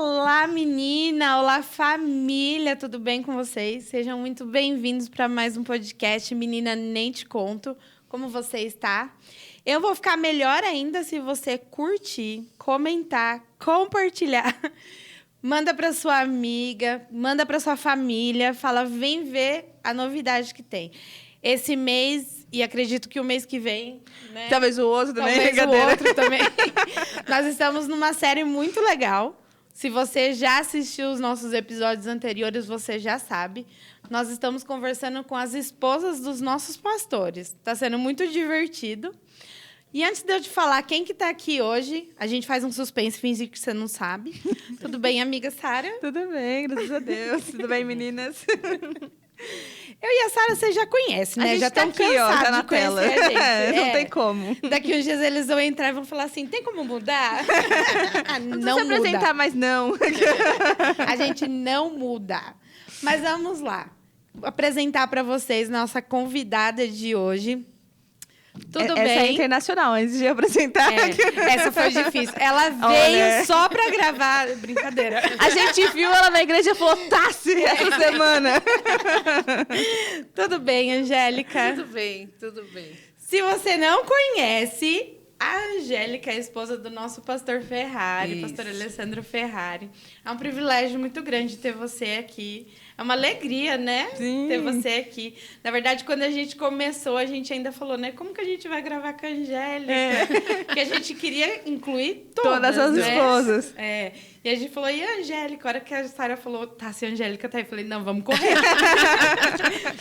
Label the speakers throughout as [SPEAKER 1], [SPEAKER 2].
[SPEAKER 1] Olá, menina! Olá, família! Tudo bem com vocês? Sejam muito bem-vindos para mais um podcast Menina Nem Te Conto. Como você está? Eu vou ficar melhor ainda se você curtir, comentar, compartilhar. Manda para sua amiga, manda para sua família, fala, vem ver a novidade que tem. Esse mês, e acredito que o mês que vem, né?
[SPEAKER 2] Talvez o outro também.
[SPEAKER 1] Talvez o outro também. Nós estamos numa série muito legal. Se você já assistiu os nossos episódios anteriores, você já sabe. Nós estamos conversando com as esposas dos nossos pastores. Está sendo muito divertido. E antes de eu te falar quem que está aqui hoje, a gente faz um suspense, fingir que você não sabe. Tudo bem, amiga Sara?
[SPEAKER 2] Tudo bem, graças a Deus. Tudo bem, meninas?
[SPEAKER 1] Eu e a Sara, vocês já conhecem, né?
[SPEAKER 2] A gente
[SPEAKER 1] já
[SPEAKER 2] tá
[SPEAKER 1] estão
[SPEAKER 2] aqui, ó,
[SPEAKER 1] cansados
[SPEAKER 2] tá na
[SPEAKER 1] de conhecer
[SPEAKER 2] tela.
[SPEAKER 1] a gente.
[SPEAKER 2] Não tem como.
[SPEAKER 1] Daqui uns dias eles vão entrar e vão falar assim, tem como mudar?
[SPEAKER 2] Não se apresentar, mas não.
[SPEAKER 1] A gente não muda. Mas vamos lá. Vou apresentar para vocês nossa convidada de hoje. Tudo bem?
[SPEAKER 2] Essa é internacional, antes de apresentar.
[SPEAKER 1] Essa foi difícil. Ela veio só para gravar. Brincadeira.
[SPEAKER 2] A gente viu ela na igreja e falou, Tassi, essa semana.
[SPEAKER 1] Tudo bem, Angélica?
[SPEAKER 3] Tudo bem, tudo bem.
[SPEAKER 1] Se você não conhece, a Angélica é a esposa do nosso pastor Ferrari, pastor Alessandro Ferrari. É um privilégio muito grande ter você aqui. É uma alegria, né?
[SPEAKER 2] Sim.
[SPEAKER 1] Ter você aqui. Na verdade, quando a gente começou, a gente ainda falou, né? Como que a gente vai gravar com a Angélica? Porque a gente queria incluir todas
[SPEAKER 2] as
[SPEAKER 1] né?
[SPEAKER 2] esposas.
[SPEAKER 1] É. E a gente falou, e a Angélica? A hora que a Sara falou, tá, se a Angélica tá aí, eu falei, não, vamos correr.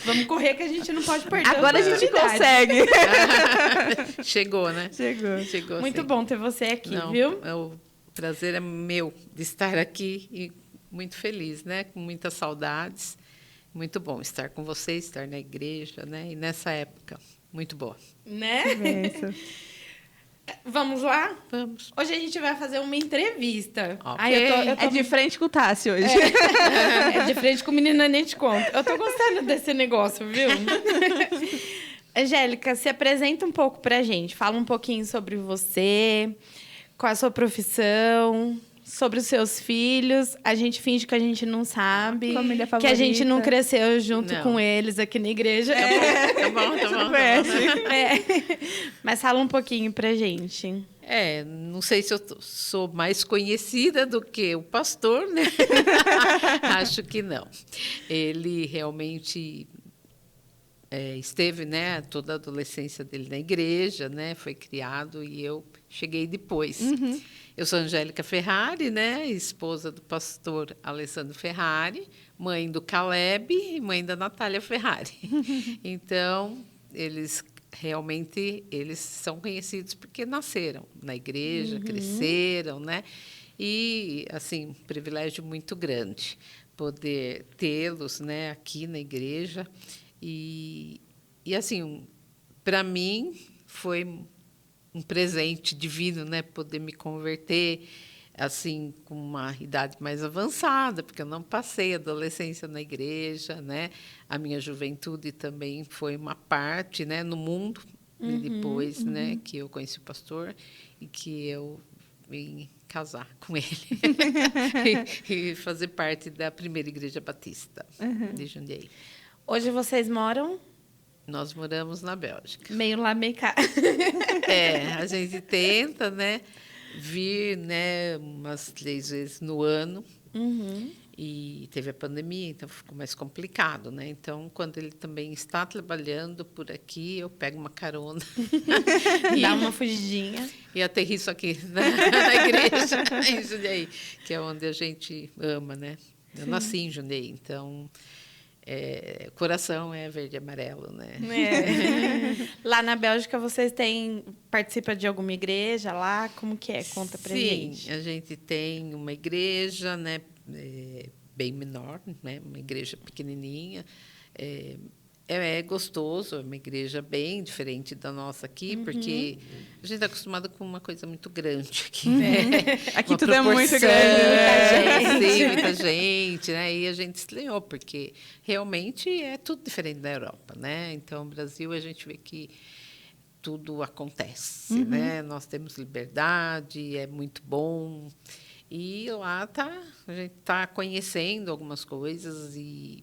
[SPEAKER 1] Vamos correr que a gente não pode perder.
[SPEAKER 2] Agora a gente consegue.
[SPEAKER 3] Chegou, né?
[SPEAKER 2] Chegou.
[SPEAKER 1] Muito
[SPEAKER 3] sim.
[SPEAKER 1] bom ter você aqui, viu?
[SPEAKER 3] O prazer é meu de estar aqui e muito feliz, né? Com muitas saudades. Muito bom estar com vocês, estar na igreja, né? E nessa época, muito boa.
[SPEAKER 1] Né?
[SPEAKER 2] Isso.
[SPEAKER 1] Vamos lá?
[SPEAKER 3] Vamos.
[SPEAKER 1] Hoje a gente vai fazer uma entrevista.
[SPEAKER 3] Ok.
[SPEAKER 1] Ai, eu tô
[SPEAKER 2] É de frente com o Tassi hoje.
[SPEAKER 1] É de frente com o Menina Nem Te Conto. Eu tô gostando desse negócio, viu? Angélica, se apresenta um pouco pra gente. Fala um pouquinho sobre você, qual é a sua profissão, sobre os seus filhos. A gente finge que a gente não sabe.
[SPEAKER 2] Família
[SPEAKER 1] que
[SPEAKER 2] favorita.
[SPEAKER 1] a gente não cresceu junto
[SPEAKER 3] Não.
[SPEAKER 1] com eles aqui na igreja.
[SPEAKER 3] Tá bom.
[SPEAKER 1] É. Mas fala um pouquinho pra gente.
[SPEAKER 3] Não sei se eu sou mais conhecida do que o pastor, né? Acho que não. Ele realmente esteve, né, toda a adolescência dele na igreja, né? Foi criado e eu cheguei depois.
[SPEAKER 2] Uhum.
[SPEAKER 3] Eu sou Angélica Ferrari, né? Esposa do pastor Alessandro Ferrari, mãe do Caleb e mãe da Natália Ferrari. Então, eles são conhecidos porque nasceram na igreja, cresceram, né? E, assim, um privilégio muito grande poder tê-los, né, aqui na igreja. E assim, para mim, foi um presente divino, né, poder me converter assim com uma idade mais avançada, porque eu não passei a adolescência na igreja, né? A minha juventude também foi uma parte, né, no mundo. E depois, né, que eu conheci o pastor e que eu vim casar com ele e fazer parte da primeira igreja batista de Jundiaí.
[SPEAKER 1] Hoje vocês moram
[SPEAKER 3] Nós moramos na Bélgica.
[SPEAKER 1] meio lá, meio cá.
[SPEAKER 3] A gente tenta, né, vir, né, umas 3 vezes no ano. E teve a pandemia, então ficou mais complicado, né? Então, quando ele também está trabalhando por aqui, eu pego uma carona
[SPEAKER 1] Dá uma fugidinha.
[SPEAKER 3] e aterriço aqui na igreja em Jundiaí, que é onde a gente ama, né? Eu nasci em Jundiaí, então coração é verde e amarelo, né?
[SPEAKER 1] Lá na Bélgica, vocês participam de alguma igreja lá? Como que é? Conta pra gente.
[SPEAKER 3] Sim, a gente tem uma igreja, né, bem menor, né, uma igreja pequenininha. É gostoso, é uma igreja bem diferente da nossa aqui, porque a gente está acostumado com uma coisa muito grande aqui, né?
[SPEAKER 2] Aqui
[SPEAKER 3] Uma
[SPEAKER 2] tudo é muito
[SPEAKER 3] proporção,
[SPEAKER 2] grande,
[SPEAKER 1] né?
[SPEAKER 3] Sim, muita gente, né? E a gente estranhou, porque realmente é tudo diferente da Europa, né? Então, no Brasil, a gente vê que tudo acontece, né? Nós temos liberdade, é muito bom. E lá a gente está conhecendo algumas coisas e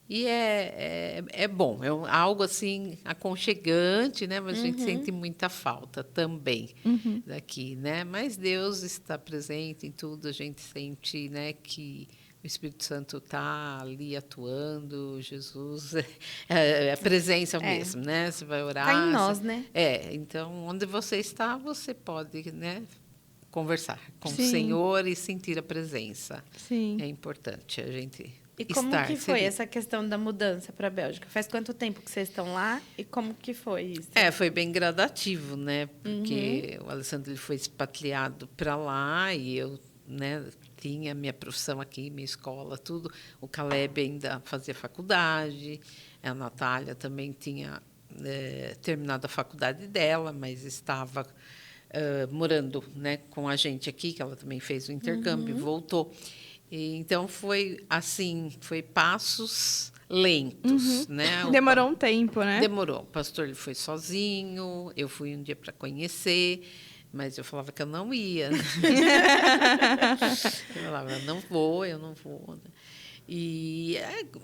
[SPEAKER 3] é bom, algo assim aconchegante, né? Mas a gente sente muita falta também daqui, né? Mas Deus está presente em tudo, a gente sente, né, que o Espírito Santo está ali atuando, Jesus é a presença mesmo, né? Você vai orar.
[SPEAKER 1] Está em nós, né?
[SPEAKER 3] Então, onde você está, você pode, né, conversar com o
[SPEAKER 2] Sim.
[SPEAKER 3] Senhor e sentir a presença.
[SPEAKER 2] Sim.
[SPEAKER 3] É importante a gente
[SPEAKER 1] E como
[SPEAKER 3] estar
[SPEAKER 1] que foi
[SPEAKER 3] inserido.
[SPEAKER 1] essa questão da mudança para a Bélgica? Faz quanto tempo que vocês estão lá e como que foi isso?
[SPEAKER 3] Foi bem gradativo, né? Porque o Alessandro ele foi expatriado para lá e eu, né, tinha minha profissão aqui, minha escola, tudo. O Caleb ainda fazia faculdade, a Natália também tinha terminado a faculdade dela, mas estava morando, né, com a gente aqui, que ela também fez o intercâmbio, voltou. E, então foi assim, foi passos lentos, né?
[SPEAKER 2] Demorou um tempo, né?
[SPEAKER 3] Demorou. O pastor ele foi sozinho, eu fui um dia para conhecer, mas eu falava que eu não ia. Eu falava, eu não vou. Né?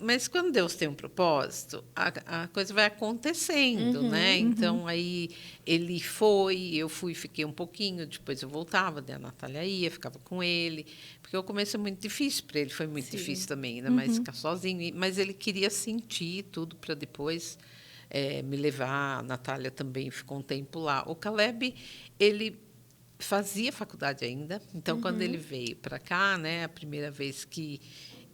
[SPEAKER 3] Mas quando Deus tem um propósito, a coisa vai acontecendo, né? Então, aí ele foi, eu fui, fiquei um pouquinho, depois eu voltava, daí a Natália ia, ficava com ele, porque o começo é muito difícil para ele, foi muito difícil também, ainda mais ficar sozinho, mas ele queria sentir tudo para depois me levar. A Natália também ficou um tempo lá. O Caleb, ele fazia faculdade ainda, então, quando ele veio para cá, né, a primeira vez que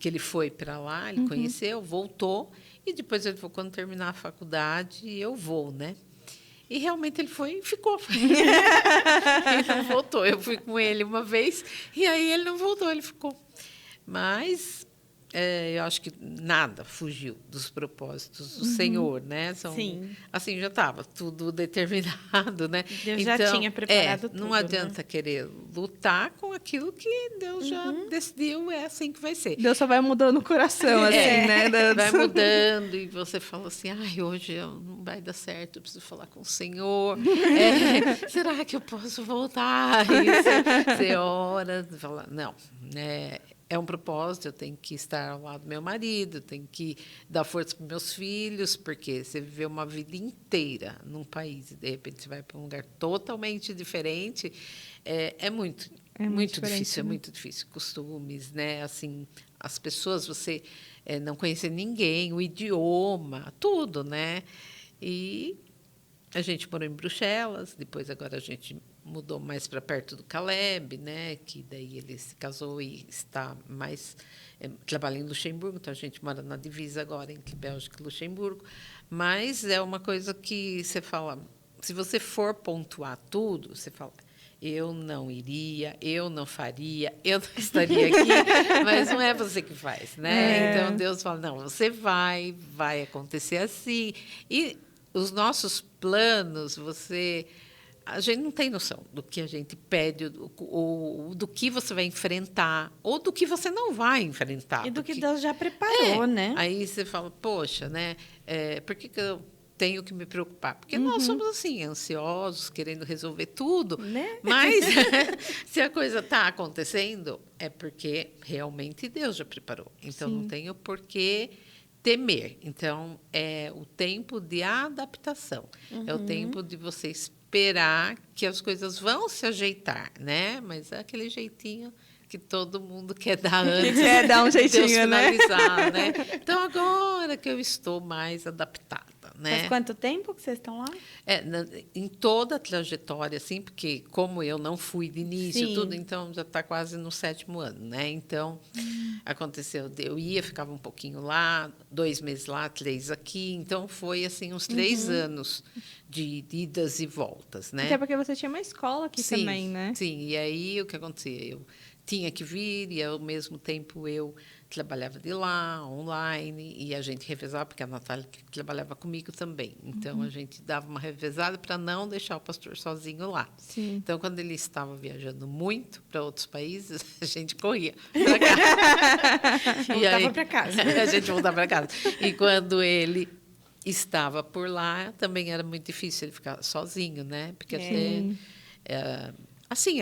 [SPEAKER 3] ele foi para lá, ele conheceu, voltou, e depois ele falou, quando terminar a faculdade, eu vou, né? E realmente ele foi e ficou. Ele não voltou. Eu fui com ele uma vez, e aí ele não voltou, ele ficou. Mas eu acho que nada fugiu dos propósitos do Senhor, né?
[SPEAKER 1] Sim.
[SPEAKER 3] Assim, já estava tudo determinado, né?
[SPEAKER 1] Deus já tinha preparado tudo.
[SPEAKER 3] Não adianta querer lutar com aquilo que Deus já decidiu, é assim que vai ser.
[SPEAKER 2] Deus só vai mudando o coração, assim, né?
[SPEAKER 3] Vai mudando e você fala assim, hoje não vai dar certo, eu preciso falar com o Senhor. Será que eu posso voltar? E você ora, fala, não, é um propósito, eu tenho que estar ao lado do meu marido, eu tenho que dar força para meus filhos, porque você viveu uma vida inteira num país e, de repente, você vai para um lugar totalmente diferente, é muito difícil,
[SPEAKER 2] né?
[SPEAKER 3] é muito difícil. Costumes, né? Assim, as pessoas, você não conhecer ninguém, o idioma, tudo, né? E a gente morou em Bruxelas, depois agora a gente mudou mais para perto do Caleb, né? Que daí ele se casou e está mais trabalha em Luxemburgo, então a gente mora na divisa agora entre Bélgica e Luxemburgo. Mas é uma coisa que você fala, se você for pontuar tudo, você fala, eu não iria, eu não faria, eu não estaria aqui, mas não é você que faz, né? Então Deus fala, não, você vai acontecer assim. E os nossos planos, a gente não tem noção do que a gente pede, ou do que você vai enfrentar, ou do que você não vai enfrentar.
[SPEAKER 1] E do que Deus já preparou, né?
[SPEAKER 3] Aí você fala, poxa, né? Por que eu tenho que me preocupar? Porque nós somos assim, ansiosos, querendo resolver tudo.
[SPEAKER 1] Né?
[SPEAKER 3] Mas se a coisa está acontecendo, é porque realmente Deus já preparou. Então, não tenho por que temer. Então, é o tempo de adaptação. É o tempo de você esperar que as coisas vão se ajeitar, né? Mas é aquele jeitinho que todo mundo quer dar antes.
[SPEAKER 2] Quer dar um jeitinho,
[SPEAKER 3] Deus
[SPEAKER 2] né?
[SPEAKER 3] finalizar, né? Então, agora que eu estou mais adaptada, né?
[SPEAKER 1] Faz quanto tempo que vocês estão lá?
[SPEAKER 3] Em toda a trajetória, assim, porque como eu não fui de início,
[SPEAKER 1] Sim.
[SPEAKER 3] tudo, então já está quase no 7º ano, né? Então, aconteceu, eu ia, ficava um pouquinho lá, 2 meses lá, 3 aqui, então foi, assim, uns 3 anos de idas e voltas, né?
[SPEAKER 2] Até porque você tinha uma escola aqui também, né?
[SPEAKER 3] Sim, e aí o que acontecia? Eu tinha que vir e, ao mesmo tempo, eu trabalhava de lá, online, e a gente revezava, porque a Natália trabalhava comigo também. Então, a gente dava uma revezada para não deixar o pastor sozinho lá.
[SPEAKER 2] Sim.
[SPEAKER 3] Então, quando ele estava viajando muito para outros países, a gente corria para cá.
[SPEAKER 1] Voltava para casa.
[SPEAKER 3] A gente voltava para casa. E quando ele estava por lá, também era muito difícil ele ficar sozinho, né? Porque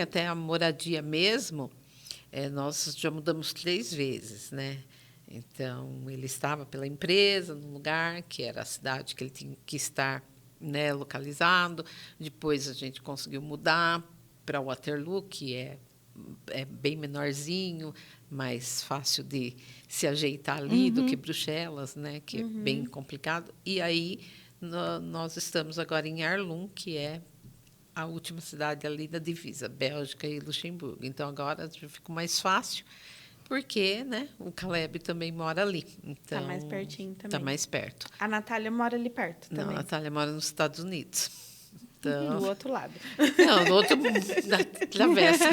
[SPEAKER 3] até a moradia mesmo, nós já mudamos 3 vezes, né? Então, ele estava pela empresa, no lugar que era a cidade que ele tinha que estar, né, localizado. Depois, a gente conseguiu mudar para Waterloo, que é bem menorzinho, mais fácil de se ajeitar ali do que Bruxelas, né, que é bem complicado. E aí, nós estamos agora em Arlon, que é a última cidade ali da divisa, Bélgica e Luxemburgo. Então, agora já ficou mais fácil, porque, né, o Caleb também mora ali. Então,
[SPEAKER 1] Tá mais pertinho também.
[SPEAKER 3] Está mais perto.
[SPEAKER 1] A Natália mora ali perto
[SPEAKER 3] Não, a
[SPEAKER 1] também.
[SPEAKER 3] Natália mora nos Estados Unidos. Então,
[SPEAKER 1] Do outro lado.
[SPEAKER 3] não, no outro da travessa.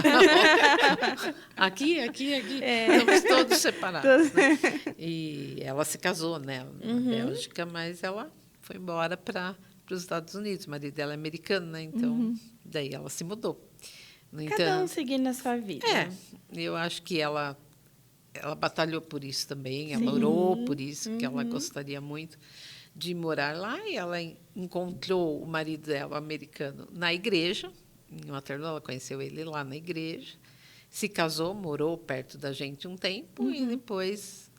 [SPEAKER 3] Aqui. Estamos todos separados. Né? E ela se casou, né, na Bélgica, mas ela foi embora para os Estados Unidos. O marido dela é americano, né? Então, daí ela se mudou. No
[SPEAKER 1] Cada um seguindo a sua vida.
[SPEAKER 3] Eu acho que ela batalhou por isso também, ela orou por isso, que ela gostaria muito de morar lá, e ela encontrou o marido dela, americano, na igreja, em Waterloo. Ela conheceu ele lá na igreja, se casou, morou perto da gente um tempo, e depois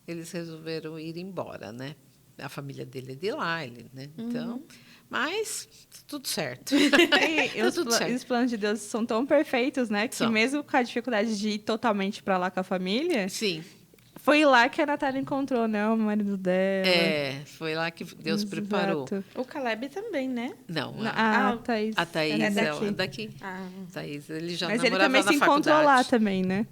[SPEAKER 3] eles resolveram ir embora, né? A família dele é de lá, né? Então, mas tudo certo.
[SPEAKER 2] E os planos de Deus são tão perfeitos, né? Que mesmo com a dificuldade de ir totalmente para lá com a família,
[SPEAKER 3] sim,
[SPEAKER 2] foi lá que a Natália encontrou, né? O marido dela.
[SPEAKER 3] foi lá que Deus preparou.
[SPEAKER 2] Exato.
[SPEAKER 1] O Caleb também, né?
[SPEAKER 3] Não,
[SPEAKER 2] A Thaís.
[SPEAKER 3] a Thaís,
[SPEAKER 2] é daqui.
[SPEAKER 3] ela é daqui.
[SPEAKER 1] Ah.
[SPEAKER 3] Thaís, ele já
[SPEAKER 2] Mas ele
[SPEAKER 3] namorava
[SPEAKER 2] também
[SPEAKER 3] na
[SPEAKER 2] se encontrou
[SPEAKER 3] faculdade.
[SPEAKER 2] lá também, né?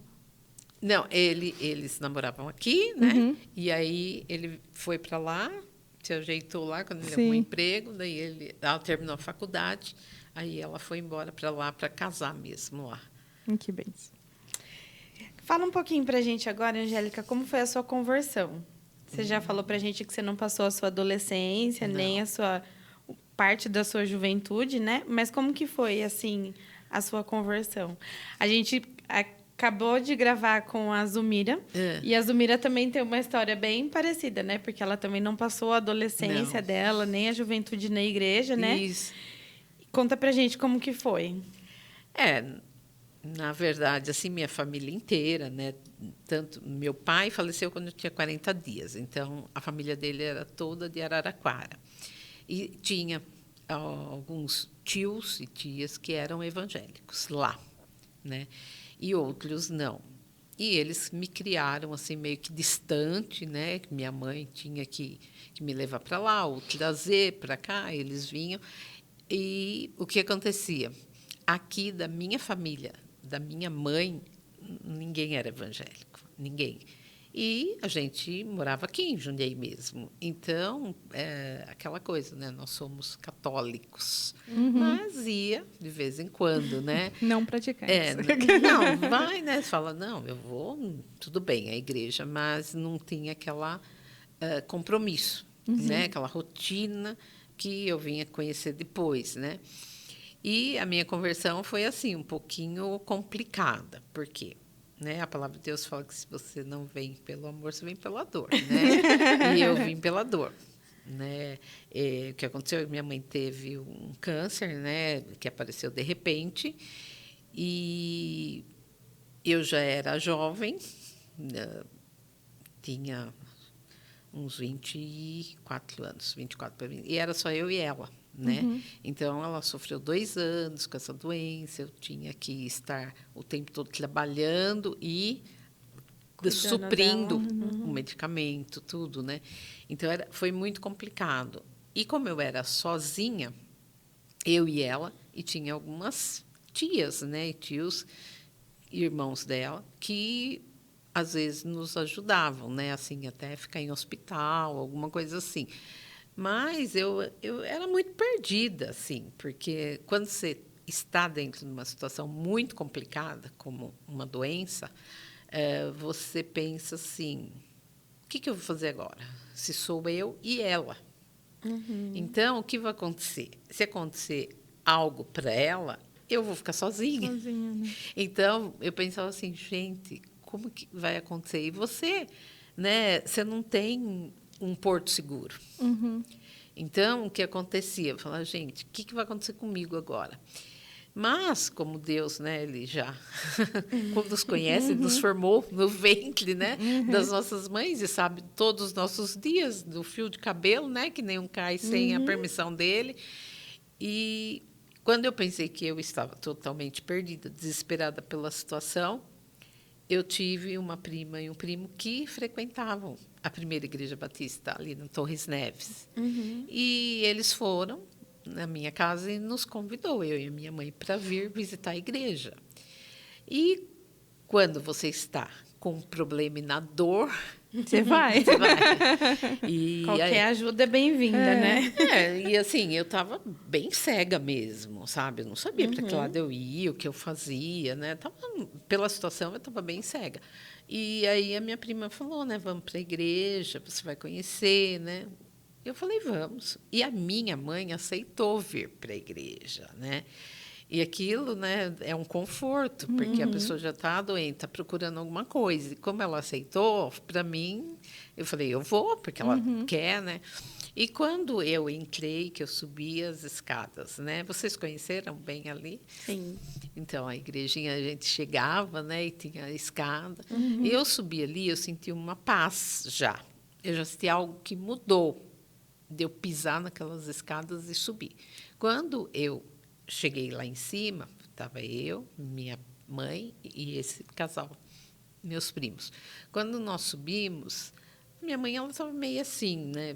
[SPEAKER 3] Não, eles namoravam aqui, né? E aí ele foi para lá, se ajeitou lá quando ele arrumou um emprego, daí ela terminou a faculdade, aí ela foi embora para lá para casar mesmo lá.
[SPEAKER 2] Que bem.
[SPEAKER 1] Fala um pouquinho pra gente agora, Angélica, como foi a sua conversão? Você já falou pra gente que você não passou a sua adolescência, nem a sua parte da sua juventude, né? Mas como que foi, assim, a sua conversão? A gente acabou de gravar com a Zumira, e a Zumira também tem uma história bem parecida, né? Porque ela também não passou a adolescência dela, nem a juventude na igreja, né?
[SPEAKER 3] Isso.
[SPEAKER 1] Conta pra gente como que foi.
[SPEAKER 3] Na verdade, assim, minha família inteira, né? Tanto meu pai faleceu quando eu tinha 40 dias, então a família dele era toda de Araraquara. E tinha alguns tios e tias que eram evangélicos lá, né? E outros não. E eles me criaram assim meio que distante, né? Minha mãe tinha que me levar para lá ou trazer para cá, eles vinham. E o que acontecia? Aqui da minha família, da minha mãe, ninguém era evangélico, ninguém. E a gente morava aqui em Jundiaí mesmo. Então, aquela coisa, né? Nós somos católicos, mas ia de vez em quando, né?
[SPEAKER 2] Não praticantes.
[SPEAKER 3] Não, vai, né? Você fala, não, eu vou, tudo bem, a igreja, mas não tinha aquela compromisso, né? Aquela rotina que eu vinha conhecer depois, né? E a minha conversão foi assim, um pouquinho complicada, porque, né, a palavra de Deus fala que se você não vem pelo amor, você vem pela dor, né? E eu vim pela dor, né? O que aconteceu? Minha mãe teve um câncer, né, que apareceu de repente, e eu já era jovem, tinha uns 24 anos, 24 para 20, e era só eu e ela. Né? Então, ela sofreu 2 anos com essa doença, eu tinha que estar o tempo todo trabalhando e suprindo o medicamento, tudo. Né? Então, foi muito complicado. E como eu era sozinha, eu e ela, e tinha algumas tias, né, e tios, irmãos dela, que às vezes nos ajudavam, né, assim, até ficar em hospital, alguma coisa assim. Mas eu era muito perdida, assim, porque quando você está dentro de uma situação muito complicada, como uma doença, você pensa assim, o que eu vou fazer agora? Se sou eu e ela. Então, o que vai acontecer? Se acontecer algo para ela, eu vou ficar sozinha.
[SPEAKER 2] Né?
[SPEAKER 3] Então, eu pensava assim, gente, como que vai acontecer? E você, né, você não tem um porto seguro. Então, o que acontecia? Eu falava, gente, o que vai acontecer comigo agora? Mas, como Deus, né, ele já nos conhece, nos formou no ventre, né, das nossas mães e sabe todos os nossos dias, do fio de cabelo, né, que nenhum cai sem a permissão dele. E quando eu pensei que eu estava totalmente perdida, desesperada pela situação, eu tive uma prima e um primo que frequentavam a primeira igreja batista ali no Torres Neves. E eles foram na minha casa e nos convidou, eu e a minha mãe, para vir visitar a igreja. E quando você está com um problema e na dor,
[SPEAKER 2] você vai.
[SPEAKER 3] Você vai. E
[SPEAKER 1] qualquer ajuda é bem-vinda, né?
[SPEAKER 3] E assim, eu estava bem cega mesmo, sabe? Eu não sabia para que lado eu ia, o que eu fazia, né? Pela situação, eu estava bem cega. E aí a minha prima falou, né? Vamos para a igreja, você vai conhecer, né? Eu falei, vamos. E a minha mãe aceitou vir para a igreja, né? E aquilo, né, é um conforto, porque a pessoa já está doente, está procurando alguma coisa. E como ela aceitou, para mim, eu falei, eu vou, porque ela quer, né? E quando eu entrei, que eu subi as escadas, né? Vocês conheceram bem ali?
[SPEAKER 1] Sim.
[SPEAKER 3] Então, a igrejinha, a gente chegava, né, e tinha a escada. E eu subi ali, eu senti uma paz já. Eu já senti algo que mudou, de eu pisar naquelas escadas e subir. Quando eu cheguei lá em cima, estava eu, minha mãe e esse casal, meus primos. Quando nós subimos, minha mãe estava meio assim, né,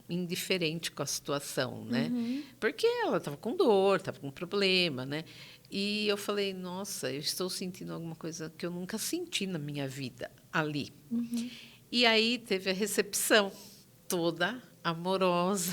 [SPEAKER 3] indiferente com a situação, né? Porque ela estava com dor, estava com problema, né? E eu falei, nossa, eu estou sentindo alguma coisa que eu nunca senti na minha vida ali. E aí teve a recepção toda amorosa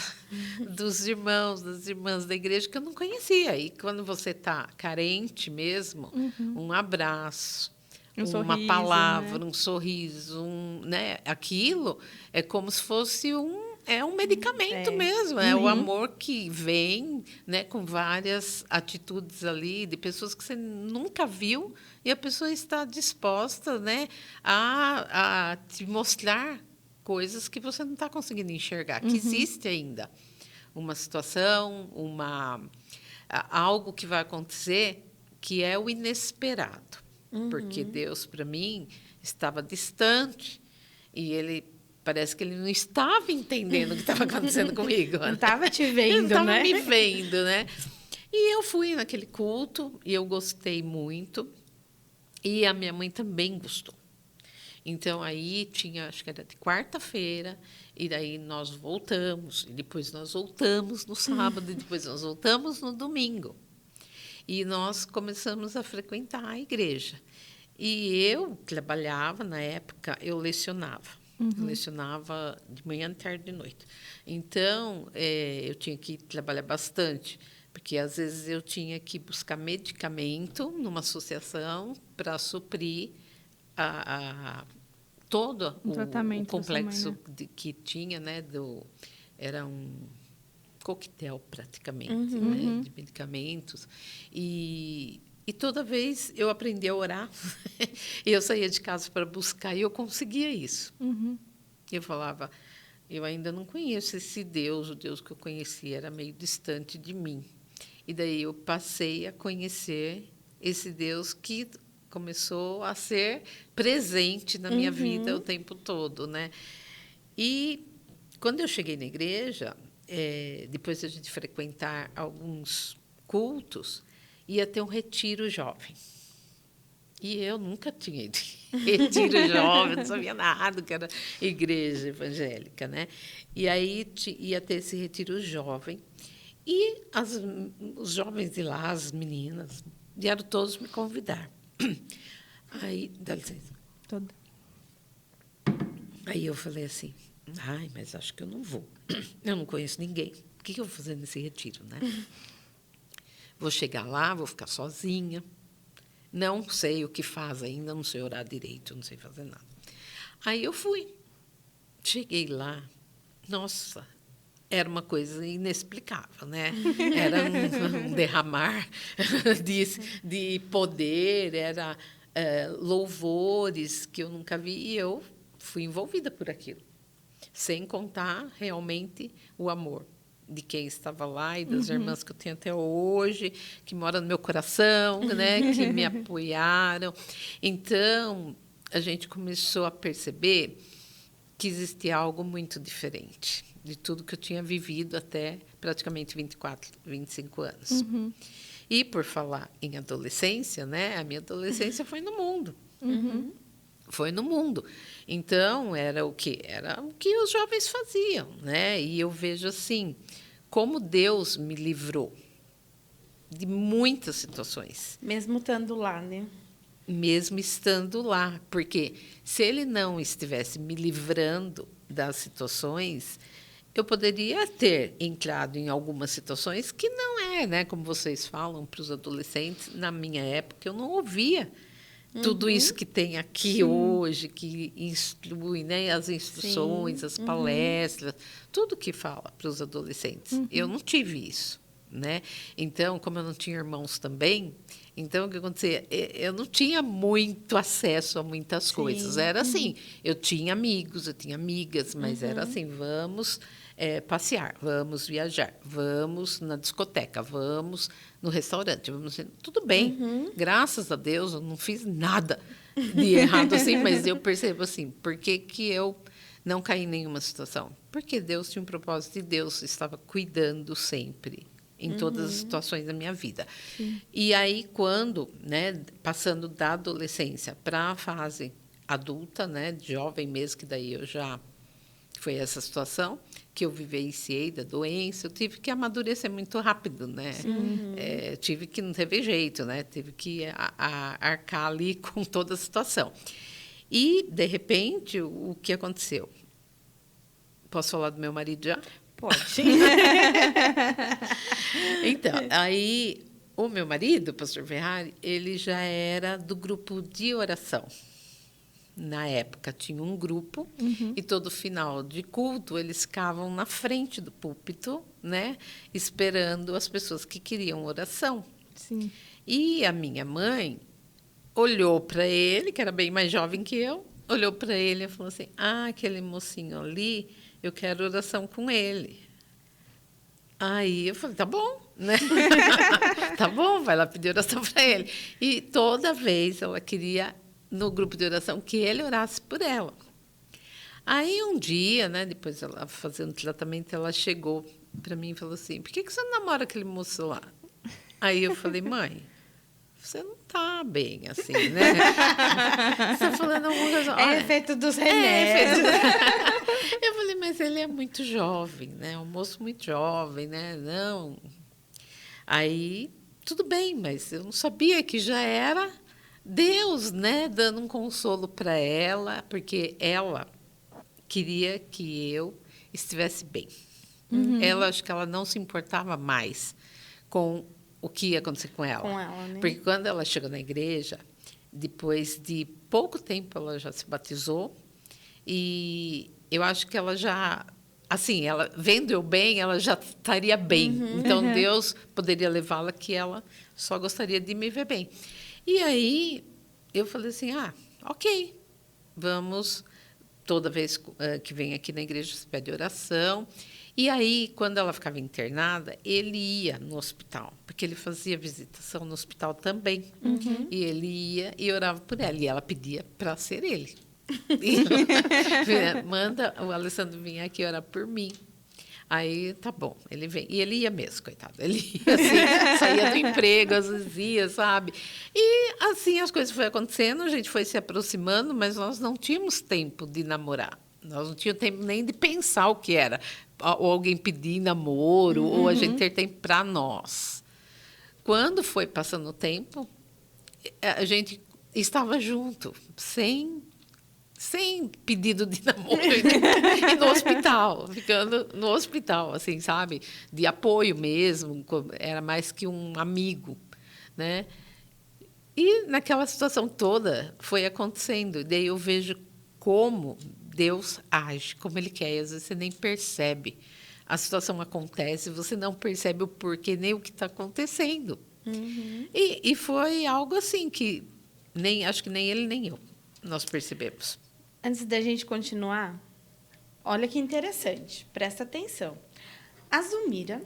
[SPEAKER 3] dos irmãos, das irmãs da igreja que eu não conhecia. E quando você está carente mesmo, um abraço, uma
[SPEAKER 2] sorriso,
[SPEAKER 3] palavra,
[SPEAKER 2] né?
[SPEAKER 3] um sorriso, né? Aquilo é como se fosse um medicamento mesmo, é o amor que vem, né, com várias atitudes ali de pessoas que você nunca viu e a pessoa está disposta, né, a te mostrar coisas que você não está conseguindo enxergar, que existe ainda uma situação, algo que vai acontecer que é o inesperado, porque Deus, para mim, estava distante e Ele parece que Ele não estava entendendo o que estava acontecendo comigo.
[SPEAKER 1] Não estava te vendo,
[SPEAKER 3] Ele estava
[SPEAKER 1] né?
[SPEAKER 3] me vendo, né? E eu fui naquele culto e eu gostei muito e a minha mãe também gostou. Então, aí tinha, acho que era de quarta-feira, e daí nós voltamos, e depois nós voltamos no sábado, e depois nós voltamos no domingo. E nós começamos a frequentar a igreja. E eu trabalhava, na época, eu lecionava. Eu lecionava de manhã, tarde e noite. Então, eu tinha que trabalhar bastante, porque, às vezes, eu tinha que buscar medicamento numa associação para suprir todo o complexo que tinha, né, era um coquetel praticamente, né, de medicamentos e toda vez eu aprendi a orar. Eu saía de casa para buscar e eu conseguia isso. Eu falava, eu ainda não conheço esse Deus, o Deus que eu conhecia era meio distante de mim. E daí eu passei a conhecer esse Deus que começou a ser presente na minha vida o tempo todo, né? E quando eu cheguei na igreja, depois de a gente frequentar alguns cultos, ia ter um retiro jovem. E eu nunca tinha ido retiro jovem, não sabia nada que era igreja evangélica, né? E aí ia ter esse retiro jovem. E os jovens de lá, as meninas, vieram todos me convidar. Aí, dá licença.
[SPEAKER 2] Toda.
[SPEAKER 3] Aí eu falei assim, mas acho que eu não vou. Eu não conheço ninguém. O que eu vou fazer nesse retiro, né? Vou chegar lá, vou ficar sozinha. Não sei o que faz ainda, não sei orar direito, não sei fazer nada. Aí eu fui. Cheguei lá. Nossa, era uma coisa inexplicável, né? Era um derramar de poder, era louvores que eu nunca vi, e eu fui envolvida por aquilo, sem contar realmente o amor de quem estava lá e das irmãs que eu tenho até hoje, que moram no meu coração, né, que me apoiaram. Então, a gente começou a perceber que existia algo muito diferente de tudo que eu tinha vivido até praticamente 24, 25 anos. E, por falar em adolescência, né, a minha adolescência foi no mundo. Foi no mundo. Então, era o quê? Era o que os jovens faziam, né? E eu vejo assim, como Deus me livrou de muitas situações.
[SPEAKER 1] Mesmo estando lá, né?
[SPEAKER 3] Mesmo estando lá. Porque se ele não estivesse me livrando das situações, eu poderia ter entrado em algumas situações que não é, né? Como vocês falam para os adolescentes, na minha época, eu não ouvia tudo isso que tem aqui hoje, que instrui, né? As instruções, as palestras, tudo que fala para os adolescentes. Eu não tive isso, né? Então, como eu não tinha irmãos também, então o que acontecia? Eu não tinha muito acesso a muitas coisas. Era assim, eu tinha amigos, eu tinha amigas, mas era assim, vamos passear, vamos viajar, vamos na discoteca, vamos no restaurante, vamos... Tudo bem, graças a Deus, eu não fiz nada de errado assim, mas eu percebo assim, por que eu não caí em nenhuma situação? Porque Deus tinha um propósito e Deus estava cuidando sempre em todas as situações da minha vida. E aí, quando, né, passando da adolescência para a fase adulta, né, jovem mesmo, que daí eu já... Foi essa situação que eu vivenciei da doença. Eu tive que amadurecer muito rápido, né? Tive que, não teve jeito, né? Tive que arcar ali com toda a situação. E, de repente, o que aconteceu? Posso falar do meu marido já?
[SPEAKER 1] Pode.
[SPEAKER 3] Então, aí, o meu marido, o pastor Ferrari, ele já era do grupo de oração. Na época, tinha um grupo e todo final de culto eles ficavam na frente do púlpito, né, esperando as pessoas que queriam oração.
[SPEAKER 2] Sim.
[SPEAKER 3] E a minha mãe olhou para ele, que era bem mais jovem que eu, olhou para ele e falou assim: aquele mocinho ali, eu quero oração com ele. Aí eu falei: tá bom, né? Tá bom, vai lá pedir oração para ele. E toda vez ela queria, no grupo de oração, que ele orasse por ela. Aí, um dia, né, depois ela fazendo tratamento, ela chegou para mim e falou assim: por que você não namora aquele moço lá? Aí eu falei: mãe, você não está bem assim, né? Você está falando alguma coisa...
[SPEAKER 1] É efeito dos remédios.
[SPEAKER 3] Eu falei: mas ele é muito jovem, né? Um moço muito jovem, né? Não. Aí, tudo bem, mas eu não sabia que já era Deus, né, dando um consolo para ela, porque ela queria que eu estivesse bem. Ela, acho que ela não se importava mais com o que ia acontecer com ela.
[SPEAKER 1] Com ela, né?
[SPEAKER 3] Porque quando ela chegou na igreja, depois de pouco tempo, ela já se batizou. E eu acho que ela já... Assim, ela vendo eu bem, ela já estaria bem. Então, Deus poderia levá-la que ela só gostaria de me ver bem. E aí, eu falei assim: ok, vamos, toda vez que vem aqui na igreja, se pede oração. E aí, quando ela ficava internada, ele ia no hospital, porque ele fazia visitação no hospital também. E ele ia e orava por ela, e ela pedia para ser ele. Manda o Alessandro vir aqui orar por mim. Aí, tá bom, ele vem. E ele ia mesmo, coitado. Ele ia assim, saía do emprego, às vezes ia, sabe? E assim as coisas foram acontecendo, a gente foi se aproximando, mas nós não tínhamos tempo de namorar. Nós não tínhamos tempo nem de pensar o que era. Ou alguém pedir namoro, ou a gente ter tempo para nós. Quando foi passando o tempo, a gente estava junto, sem pedido de namoro, e no hospital, ficando no hospital, assim, sabe? De apoio mesmo, era mais que um amigo, né? E naquela situação toda foi acontecendo, e daí eu vejo como Deus age, como Ele quer, e às vezes você nem percebe. A situação acontece, você não percebe o porquê, nem o que está acontecendo. E foi algo assim que acho que nem ele nem eu nós percebemos.
[SPEAKER 1] Antes da gente continuar, olha que interessante, presta atenção. a Zulmira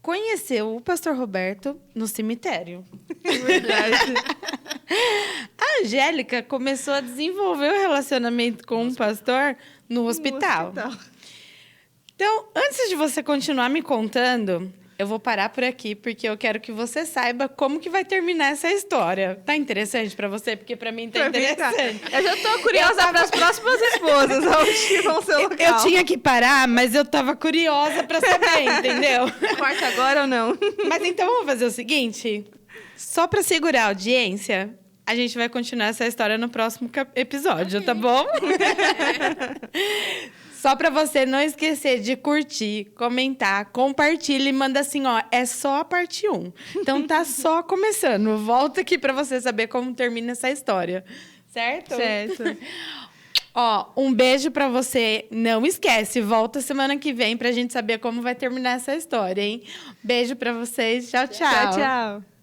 [SPEAKER 1] conheceu o pastor Roberto no cemitério.
[SPEAKER 2] Verdade.
[SPEAKER 1] A Angélica começou a desenvolver o relacionamento com o pastor no hospital. Então, antes de você continuar me contando, eu vou parar por aqui, porque eu quero que você saiba como que vai terminar essa história. Tá interessante pra você? Porque pra mim tá interessante.
[SPEAKER 2] Eu já tô curiosa para as próximas esposas, onde vão ser o local.
[SPEAKER 1] Eu tinha que parar, mas eu tava curiosa pra saber, entendeu?
[SPEAKER 2] Corta agora ou não?
[SPEAKER 1] Mas então vamos fazer o seguinte, só pra segurar a audiência, a gente vai continuar essa história no próximo episódio, tá bom? Só para você não esquecer de curtir, comentar, compartilha e manda assim, ó, é só a parte 1. Então tá só começando. Volta aqui para você saber como termina essa história. Certo?
[SPEAKER 2] Certo.
[SPEAKER 1] Ó, um beijo para você. Não esquece, volta semana que vem pra gente saber como vai terminar essa história, hein? Beijo para vocês. Tchau, tchau.
[SPEAKER 2] Tchau, tchau.